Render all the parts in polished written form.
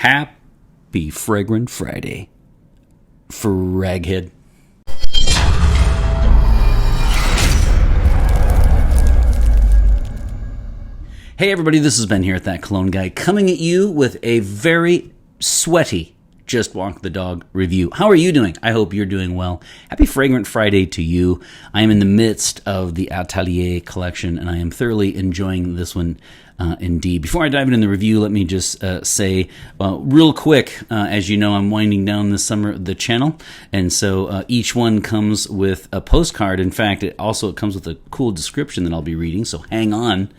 Happy Fragrant Friday, Fraghead. Hey everybody, this is Ben here at That Cologne Guy, coming at you with a very sweaty Just Walk the Dog review. How are you doing? I hope you're doing well. Happy Fragrant Friday to you. I am in the midst of the Atelier collection, and I am thoroughly enjoying this one indeed. Before I dive into the review, let me just say real quick, as you know, I'm winding down this summer the channel, and so each one comes with a postcard. In fact, it comes with a cool description that I'll be reading, so hang on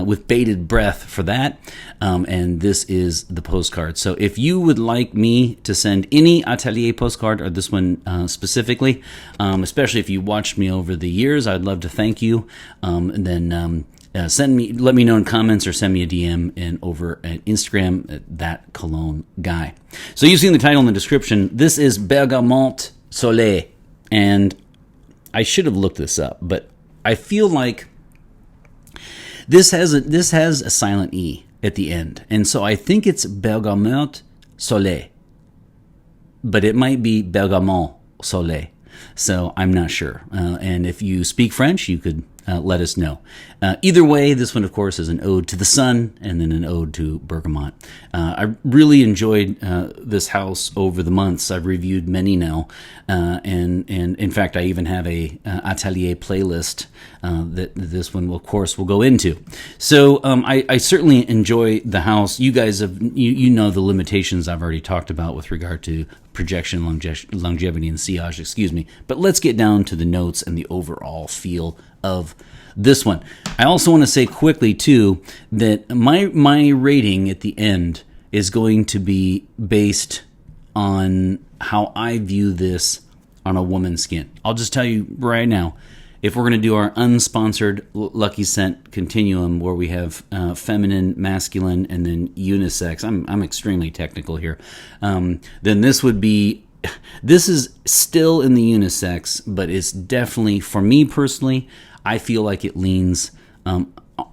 with bated breath for that. And this is the postcard. So if you would like me to send any Atelier postcard, or this one specifically, especially if you watched me over the years, I'd love to thank you. And then let me know in comments or send me a DM and over at Instagram at That Cologne Guy. So you've seen the title in the description. This is Bergamote Soleil. And I should have looked this up, but I feel like this has a silent E at the end, and so I think it's Bergamote Soleil, but it might be Bergamote Soleil, so I'm not sure. And if you speak French, you could let us know. Either way, this one, of course, is an ode to the sun and then an ode to Bergamote. I really enjoyed this house over the months. I've reviewed many now, and in fact, I even have a Atelier playlist that this one, will, of course, will go into. So I certainly enjoy the house. You guys you know the limitations I've already talked about with regard to projection, longevity, and sillage, excuse me. But let's get down to the notes and the overall feel of this one. I also want to say quickly too that my rating at the end is going to be based on how I view this on a woman's skin. I'll just tell you right now, if we're going to do our unsponsored Lucky Scent continuum where we have feminine, masculine, and then unisex, I'm extremely technical here, then this is still in the unisex, but it's definitely, for me personally, I feel like it leans,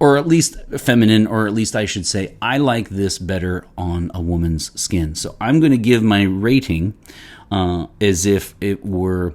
or at least feminine, or at least I should say, I like this better on a woman's skin. So I'm going to give my rating as if it were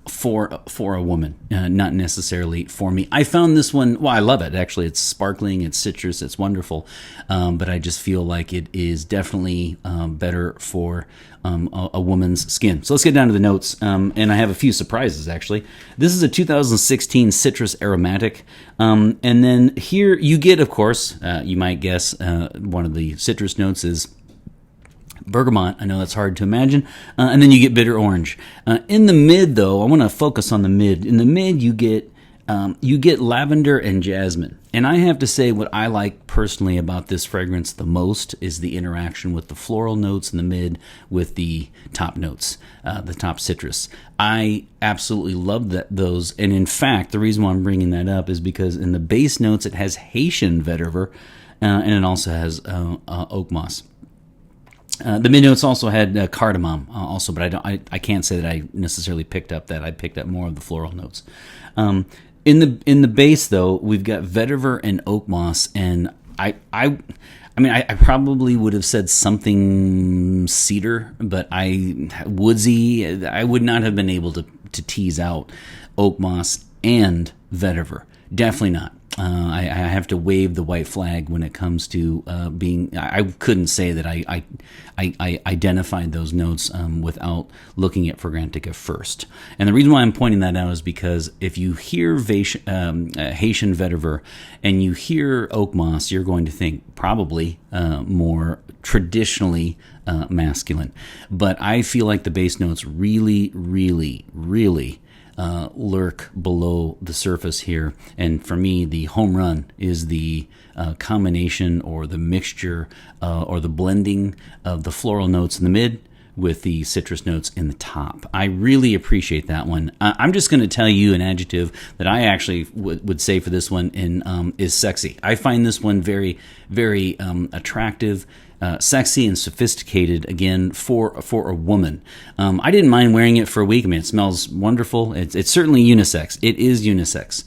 for a woman, not necessarily for me. I found this one, well, I love it, actually. It's sparkling, it's citrus, it's wonderful, but I just feel like it is definitely better for a woman's skin. So let's get down to the notes, and I have a few surprises, actually. This is a 2016 citrus aromatic, and then here you get, of course, you might guess, one of the citrus notes is bergamot. I know that's hard to imagine. And then you get bitter orange. In the mid, though, I want to focus on the mid. In the mid, you get lavender and jasmine. And I have to say, what I like personally about this fragrance the most is the interaction with the floral notes in the mid with the top notes, the top citrus. I absolutely love those. And in fact, the reason why I'm bringing that up is because in the base notes, it has Haitian vetiver, and it also has oak moss. The mid notes also had cardamom, also, but I can't say that I necessarily picked up that. I picked up more of the floral notes. In the base, though, we've got vetiver and oak moss, and I probably would have said something cedar, but woodsy. I would not have been able to tease out oak moss and vetiver. Definitely not. I have to wave the white flag when it comes to being. I couldn't say that I identified those notes without looking at Fragrantica first. And the reason why I'm pointing that out is because if you hear Haitian vetiver and you hear oak moss, you're going to think probably more traditionally masculine. But I feel like the base notes really, really, really lurk below the surface here, and for me the home run is the combination or the mixture or the blending of the floral notes in the mid with the citrus notes in the top. I really appreciate that one. I'm just going to tell you an adjective that I actually would say for this one is sexy. I find this one very, very attractive, sexy and sophisticated, again, for a woman. I didn't mind wearing it for a week. I mean, it smells wonderful. It's certainly unisex. It is unisex.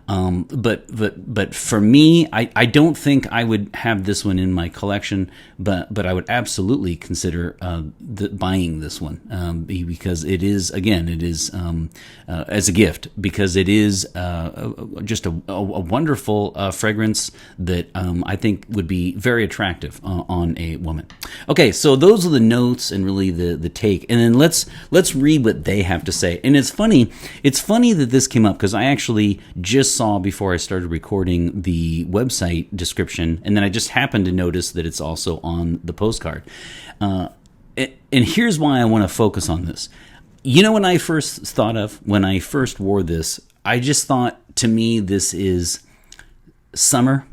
But for me, I don't think I would have this one in my collection, but I would absolutely consider buying this one because it is as a gift, because it is just a wonderful fragrance that I think would be very attractive on a woman. Okay, so those are the notes and really the take, and then let's read what they have to say. And it's funny that this came up because I actually just saw before I started recording the website description, and then I just happened to notice that it's also on the postcard. And here's why I want to focus on this. You know, when I first wore this, I just thought, to me, this is summer.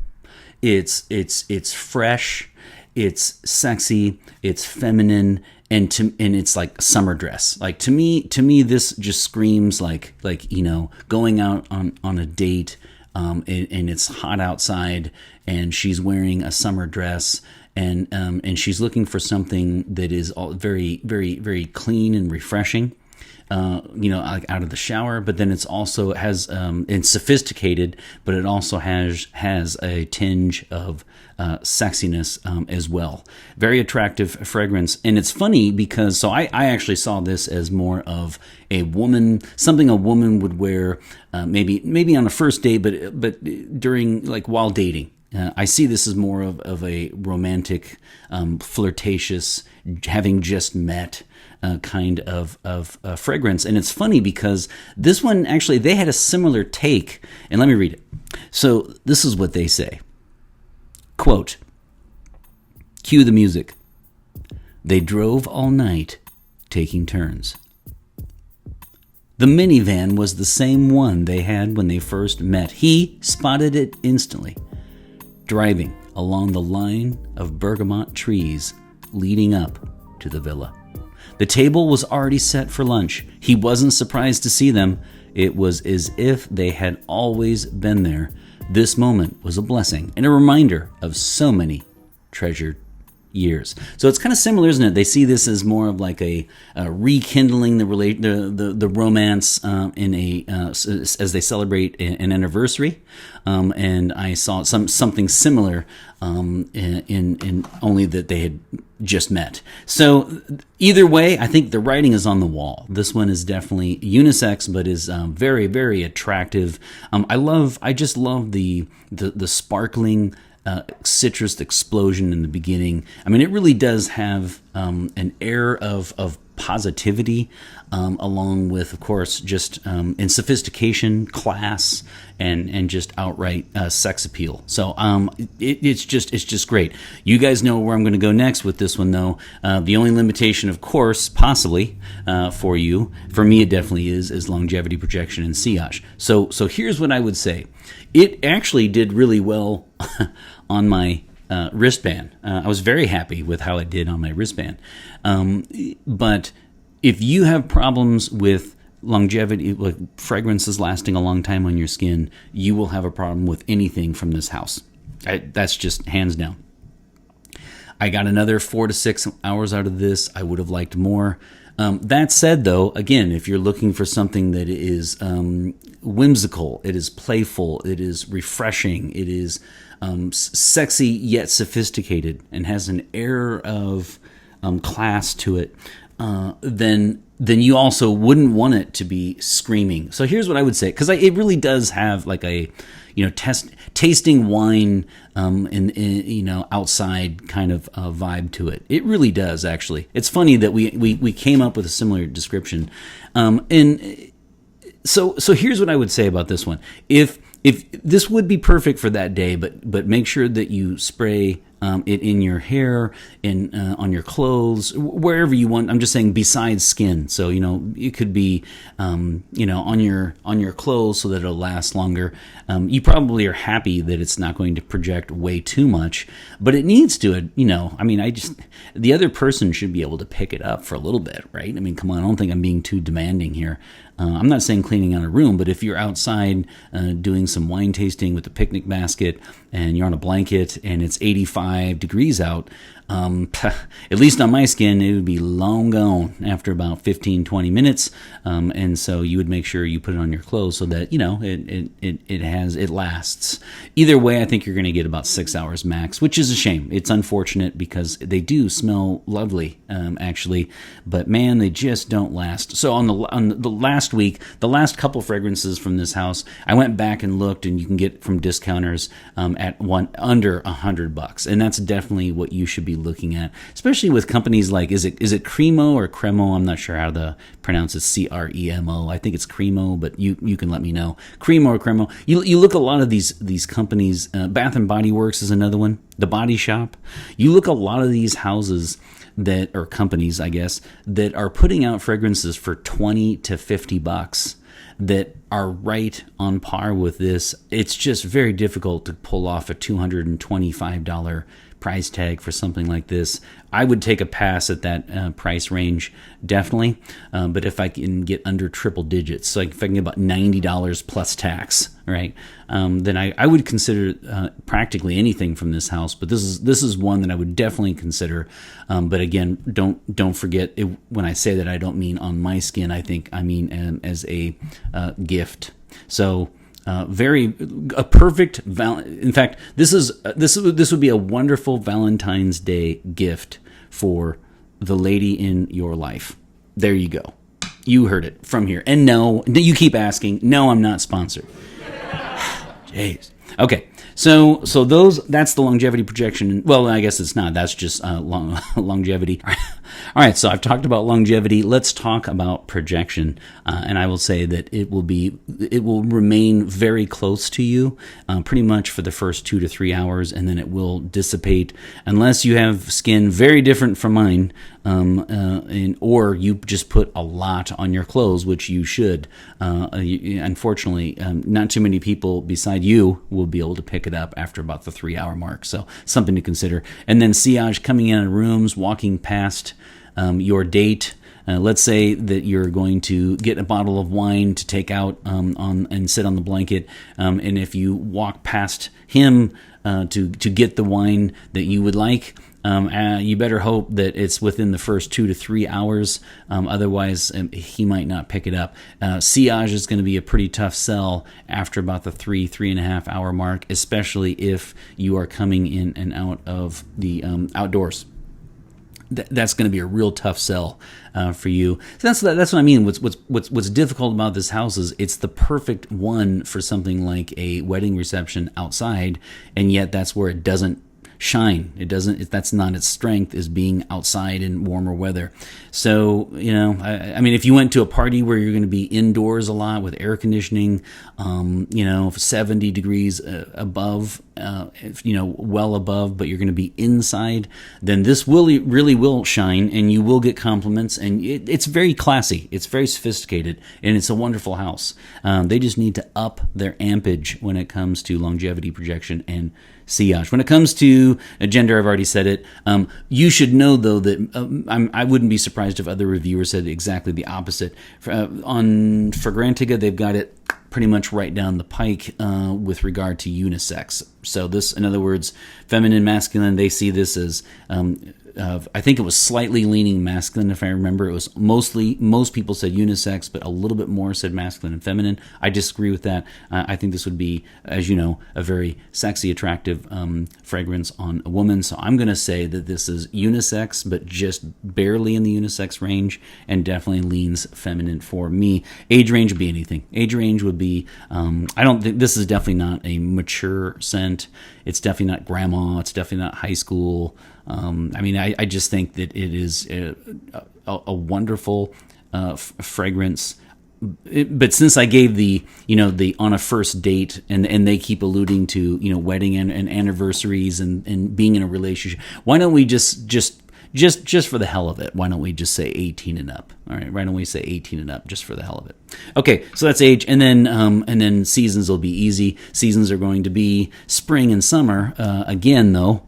It's fresh, it's sexy, it's feminine, and it's like summer dress. Like to me, this just screams like going out on a date, and it's hot outside, and she's wearing a summer dress, and she's looking for something that is all very, very, very clean and refreshing. Like out of the shower, but then it's sophisticated, but it also has a tinge of sexiness as well. Very attractive fragrance. And it's funny because I actually saw this as more of something a woman would wear, maybe on a first date, but during, like, while dating. I see this as more of a romantic, flirtatious, having just met kind of fragrance. And it's funny because this one, actually, they had a similar take. And let me read it. So this is what they say. Quote, cue the music. They drove all night, taking turns. The minivan was the same one they had when they first met. He spotted it instantly, driving along the line of bergamot trees leading up to the villa. The table was already set for lunch. He wasn't surprised to see them. It was as if they had always been there. This moment was a blessing and a reminder of so many treasured years. So it's kind of similar, isn't it? They see this as more of like a rekindling the romance as they celebrate an anniversary. And I saw something similar in only that they had just met. So either way, I think the writing is on the wall. This one is definitely unisex, but is very, very attractive. I just love the sparkling citrus explosion in the beginning. I mean, it really does have an air of positivity, along with, of course, just in sophistication, class, and just outright sex appeal. So it's just great. You guys know where I'm going to go next with this one, though. The only limitation, of course, possibly for me, it definitely is longevity, projection, and sillage. So here's what I would say. It actually did really well on my wristband. I was very happy with how it did on my wristband. But if you have problems with longevity, like fragrances lasting a long time on your skin, you will have a problem with anything from this house. That's just hands down. I got another 4 to 6 hours out of this. I would have liked more. That said, though, again, if you're looking for something that is whimsical, it is playful, it is refreshing, it is sexy yet sophisticated, and has an air of class to it, then you also wouldn't want it to be screaming. So here's what I would say, because it really does have like a tasting wine outside kind of vibe to it. It really does, actually. It's funny that we came up with a similar description. And so here's what I would say about this one. If this would be perfect for that day, but make sure that you spray it in your hair, on your clothes, wherever you want. I'm just saying besides skin. So, it could be, on your clothes so that it'll last longer. You probably are happy that it's not going to project way too much, but it needs to, the other person should be able to pick it up for a little bit, right? I mean, come on, I don't think I'm being too demanding here. I'm not saying cleaning out a room, but if you're outside doing some wine tasting with a picnic basket and you're on a blanket and it's 85 degrees out, At least on my skin, it would be long gone after about 15, 20 minutes. And so you would make sure you put it on your clothes so that, it lasts. Either way, I think you're going to get about 6 hours max, which is a shame. It's unfortunate because they do smell lovely, actually, but man, they just don't last. So on the last week, the last couple fragrances from this house, I went back and looked, and you can get from discounters at under $100, and that's definitely what you should be looking at, especially with companies like is it Cremo or Cremo? I'm not sure how to pronounce it. Cremo. I think it's Cremo, but you can let me know. Cremo or Cremo. You look at a lot of these companies. Bath and Body Works is another one. The Body Shop. You look at a lot of these houses that are companies, I guess, that are putting out fragrances for $20 to $50 that are right on par with this. It's just very difficult to pull off a $225 price tag for something like this. I would take a pass at that price range, definitely. But if I can get under triple digits, so if I can get about $90 plus tax, right, then I would consider practically anything from this house. But this is one that I would definitely consider. But again, don't forget it, when I say that, I don't mean on my skin. I mean as a gift. So. A perfect in fact, this would be a wonderful Valentine's Day gift for the lady in your life. There you go. You heard it from here. And no, you keep asking. No, I'm not sponsored. Jeez. Okay. So that's the longevity projection. Well, I guess it's not. That's just longevity. All right, so I've talked about longevity. Let's talk about projection. And I will say that it will remain very close to you pretty much for the first 2 to 3 hours, and then it will dissipate unless you have skin very different from mine, or you just put a lot on your clothes, which you should. Unfortunately, not too many people beside you will be able to pick it up after about the 3 hour mark. So something to consider. And then sillage, coming in rooms, walking past your date. Let's say that you're going to get a bottle of wine to take out and sit on the blanket, and if you walk past him to get the wine that you would like, you better hope that it's within the first 2 to 3 hours. Otherwise, he might not pick it up. Sillage is going to be a pretty tough sell after about the 3.5 hour mark, especially if you are coming in and out of the outdoors. That's going to be a real tough sell for you. So that's what I mean. What's difficult about this house is it's the perfect one for something like a wedding reception outside, and yet that's where it doesn't shine. That's not its strength, is being outside in warmer weather. So, I mean, if you went to a party where you're going to be indoors a lot with air conditioning, 70 degrees above, well above, but you're going to be inside, then this really will shine, and you will get compliments, and it's very classy. It's very sophisticated, and it's a wonderful house. They just need to up their ampage when it comes to longevity projection and sillage. When it comes to gender, I've already said it. You should know, though, that I wouldn't be surprised if other reviewers said exactly the opposite. On Fragrantica, they've got it pretty much right down the pike with regard to unisex. So this, in other words, feminine, masculine, they see this as, I think it was slightly leaning masculine, if I remember. It was most people said unisex, but a little bit more said masculine and feminine. I disagree with that. I think this would be, as you know, a very sexy, attractive fragrance on a woman. So I'm going to say that this is unisex, but just barely in the unisex range, and definitely leans feminine for me. Age range would be anything. Age range would be, I don't think, this is definitely not a mature scent. It's definitely not grandma. It's definitely not high school. I just think that it is a wonderful fragrance. But since I gave the on a first date, and they keep alluding to wedding and anniversaries and being in a relationship, why don't we just for the hell of it, why don't we just say 18 and up? All right, why don't we say 18 and up just for the hell of it? Okay, so that's age, and then seasons will be easy. Seasons are going to be spring and summer. Again, though,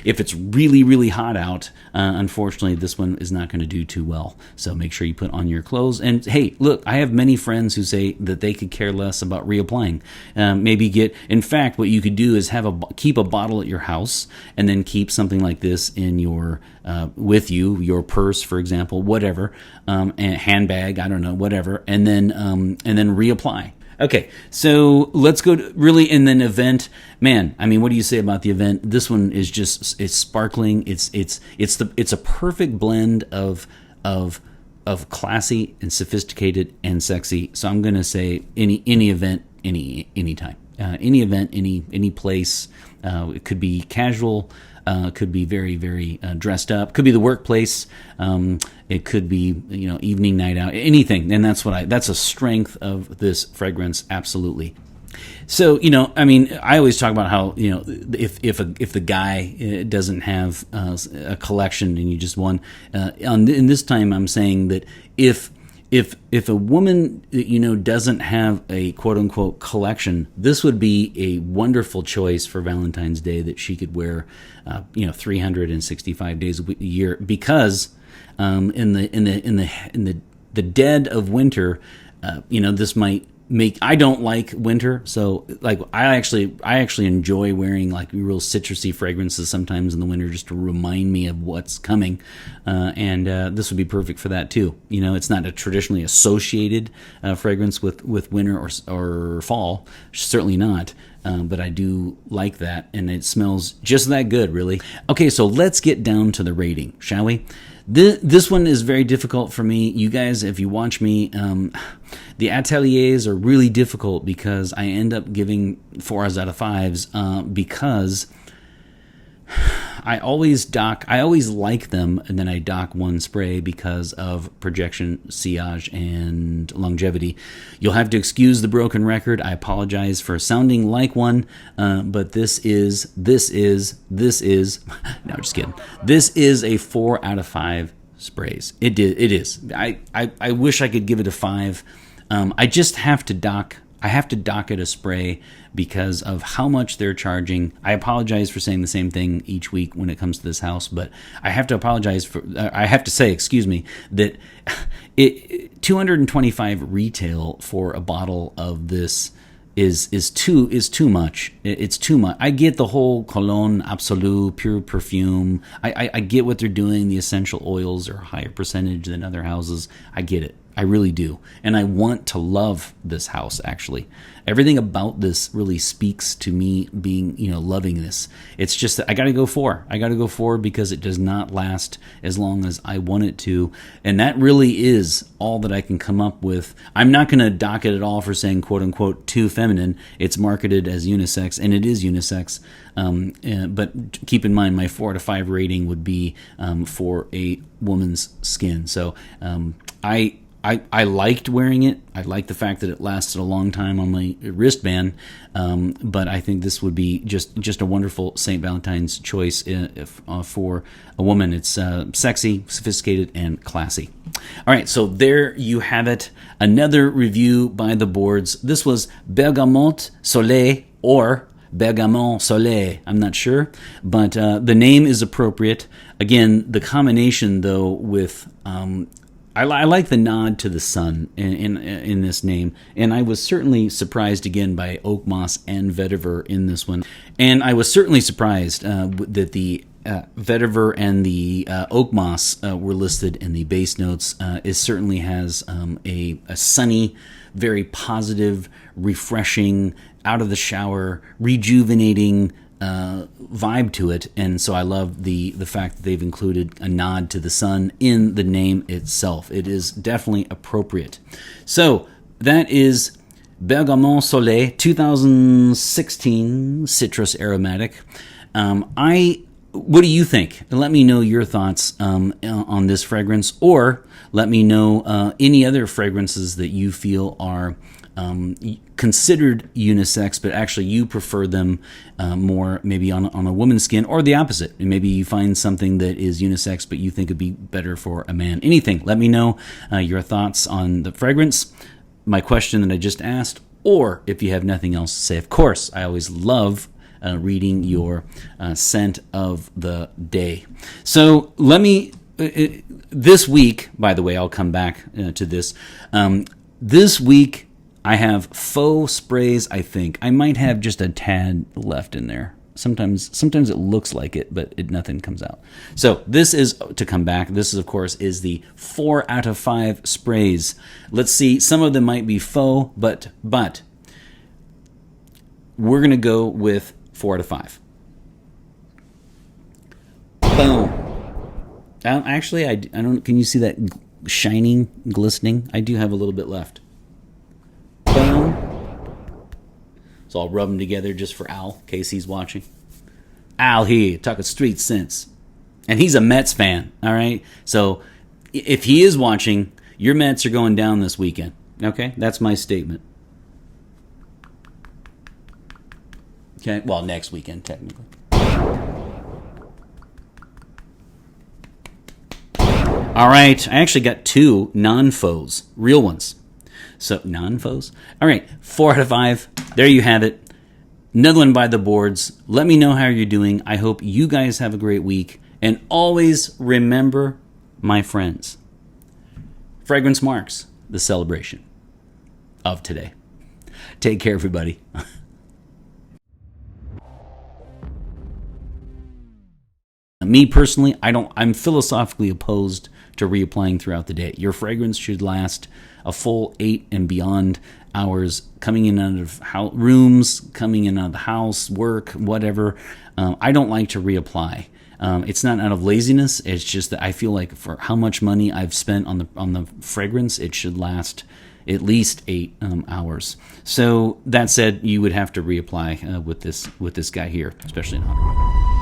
If it's really, really hot out, unfortunately, this one is not going to do too well. So make sure you put on your clothes. And hey, look, I have many friends who say that they could care less about reapplying. In fact, what you could do is keep a bottle at your house, and then keep something like this in with you, your purse, for example, whatever, and handbag, I don't know, whatever, and then reapply. Okay, so let's go to really in an event. Man, I mean, what do you say about the event? This one is it's sparkling. It's a perfect blend of classy and sophisticated and sexy. So I'm gonna say any event, any time, any event, any place. It could be casual. Could be very, very dressed up. Could be the workplace. It could be evening, night out, anything. And that's a strength of this fragrance, absolutely. So I mean, I always talk about how if the guy doesn't have a collection and you just won. In this time, I'm saying that if a woman doesn't have a quote unquote collection, this would be a wonderful choice for Valentine's Day that she could wear 365 days a year, because in the dead of winter, this might make. I don't like winter, so like I actually enjoy wearing like real citrusy fragrances sometimes in the winter, just to remind me of what's coming, and this would be perfect for that too. It's not a traditionally associated fragrance with winter or fall, certainly not. But I do like that, and it smells just that good, really. Okay, so let's get down to the rating, shall we? This one is very difficult for me. You guys, if you watch me, the Ateliers are really difficult because I end up giving 4s out of 5s because I always like them, and then I dock one spray because of projection, sillage, and longevity. You'll have to excuse the broken record. I apologize for sounding like one, but this is no, just kidding. This is a 4 out of 5 sprays. It is. I wish I could give it a 5. I just have to dock. I have to dock it a spray because of how much they're charging. I apologize for saying the same thing each week when it comes to this house, but I have to say, excuse me, that it 225 retail for a bottle of this is too much. It's too much. I get the whole Cologne Absolu pure perfume. I get what they're doing. The essential oils are a higher percentage than other houses. I get it. I really do. And I want to love this house, actually. Everything about this really speaks to me being, loving this. It's just that I got to go 4. I got to go 4 because it does not last as long as I want it to. And that really is all that I can come up with. I'm not going to dock it at all for saying, quote unquote, too feminine. It's marketed as unisex, and it is unisex. But keep in mind, my 4 out of 5 rating would be for a woman's skin. So I liked wearing it. I liked the fact that it lasted a long time on my wristband. But I think this would be just a wonderful St. Valentine's choice for a woman. It's sexy, sophisticated, and classy. All right, so there you have it. Another review by the boards. This was Bergamote Soleil or Bergamote Soleil. I'm not sure, but the name is appropriate. Again, the combination, though, with I like the nod to the sun in this name, and I was certainly surprised again by oak moss and vetiver in this one, and I was certainly surprised that the vetiver and the oak moss were listed in the base notes. It certainly has a sunny, very positive, refreshing, out of the shower, rejuvenating vibe to it, and so I love the fact that they've included a nod to the sun in the name itself. It is definitely appropriate. So that is Bergamote Soleil 2016 citrus aromatic. What do you think? Let me know your thoughts on this fragrance, or let me know any other fragrances that you feel are considered unisex, but actually you prefer them more maybe on a woman's skin, or the opposite. And maybe you find something that is unisex, but you think it'd be better for a man. Anything. Let me know your thoughts on the fragrance, my question that I just asked, or if you have nothing else to say. Of course, I always love reading your scent of the day. So let me, this week, by the way, I'll come back to this. This week, I have faux sprays, I think. I might have just a tad left in there. Sometimes it looks like it, but nothing comes out. So this is, to come back, this is, of course, is the 4 out of 5 sprays. Let's see, some of them might be faux, but we're going to go with 4 out of 5. Boom. Actually, I don't, can you see that shining, glistening? I do have a little bit left. Boom. So I'll rub them together just for Al, in case he's watching. Al here, talking street sense. And he's a Mets fan, all right? So if he is watching, your Mets are going down this weekend. Okay? That's my statement. Okay? Well, next weekend, technically. All right. I actually got 2 non-faux, real ones. So, non-faux? All right, 4 out of 5. There you have it. Another one by the boards. Let me know how you're doing. I hope you guys have a great week. And always remember, my friends, fragrance marks the celebration of today. Take care, everybody. Me personally, I'm philosophically opposed to reapplying throughout the day. Your fragrance should last a full 8 and beyond hours, coming in and out of rooms, coming in and out of the house, work, whatever. I don't like to reapply. It's not out of laziness. It's just that I feel like for how much money I've spent on the fragrance, it should last at least 8 hours. So that said, you would have to reapply with this guy here, especially in hot weather.